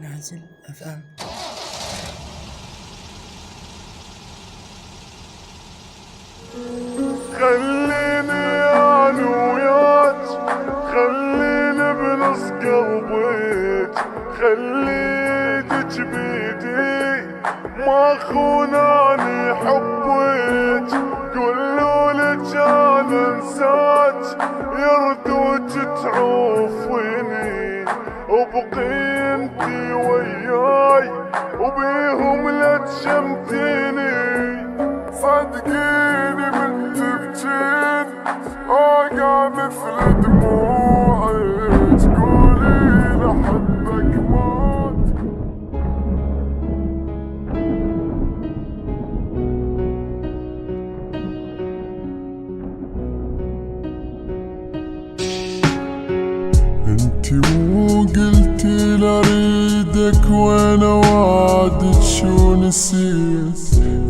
نازل FM. خليني انا وياك، خليني بنص قلبك، خليتك بيدي ما خوناني حبك، قولولك انا انساك يردوك تعوفيني وبقيمتي وياي وبيهم لا تشمتيني. صدقيني من تبجين اوقع مثل دموعي تقولي لحبك مات. انتي مو قلتي لاريدك وانا وعدك شو نسيت،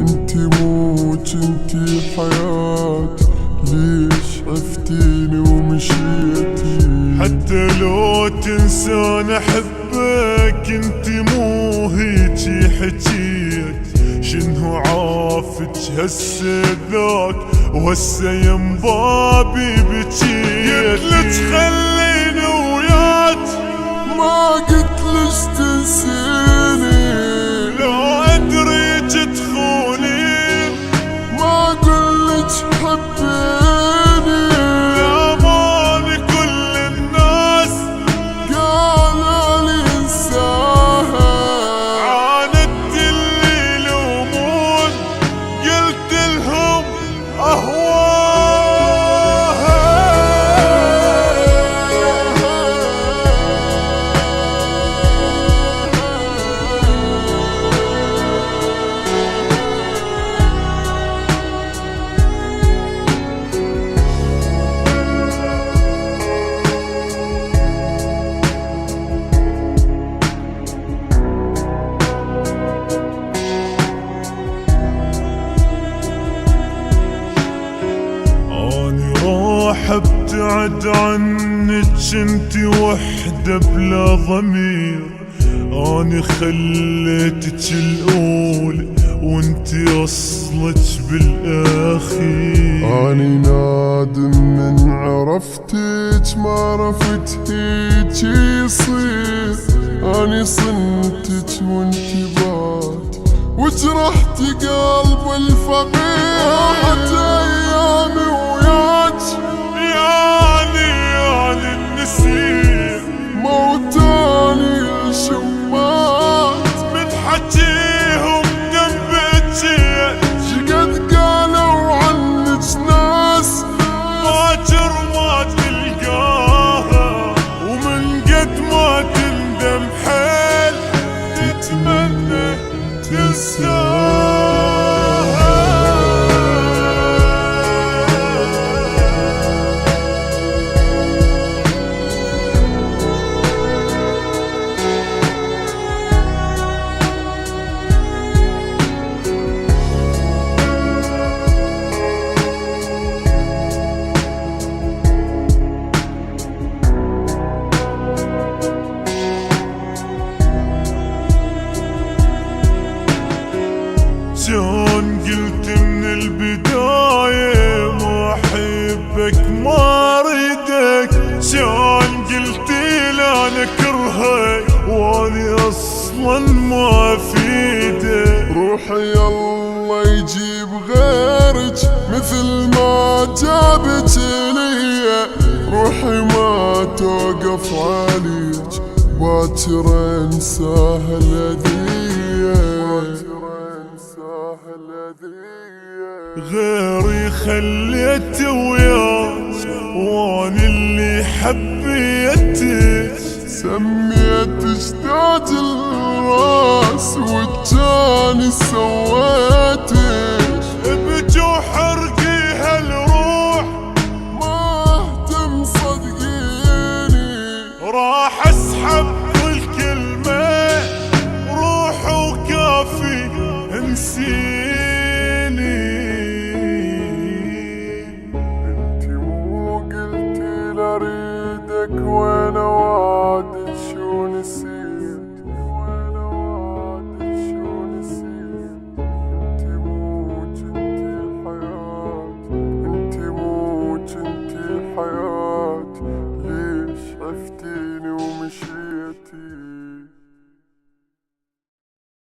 انتي مو جنتي حياة ليش عفتيني ومشيتي. حتى لو تنسان احبك انتي مو هيجي حجيت، شنو عافك هسه ذاك وهسه يم بابي بجيت. قلتلك خليني وياك ما قلتلك تنسيني، لو ادريك تخوني ما قلتلك حبيني. لاماني كل الناس قالوا لي انساها، عاندت اللي يلومون قلت لهم اهواها. راح ابتعد عنك انتي وحدة بلا ضمير، اني خليتك الاولى وانتي اصلك بالاخير. اني نادم من عرفتك ما عرفت هيك يصير، اني صنتك وانتي بات وجرحتي قلب الفقير. راحت ايامي وياك يعني النسيم، موتاني الشمات من حجيهم دنبتين. شقد قالوا عنك ناس باكر ما تلقاها، ومن قد ما تندم حيل تتمنى تنساها. شلون قلت من البداية ما احبك ما اريدك، شلون قلتي لا نكرهك واني اصلا ما افيدك. روحي الله يجيب غيرك مثل ما جابك ليا، روحي ما توقف عليك باكر انساها الهدية. غيري خليت وياك واني اللي حبيتك، سميتك تاج الراس والجاني سويتك. بجوح حرقي هالروح ما اهتم صدقيني، راح اسحب كل كلمة روح وكافي انسيني. انتي مو قلتي لاريدك وانا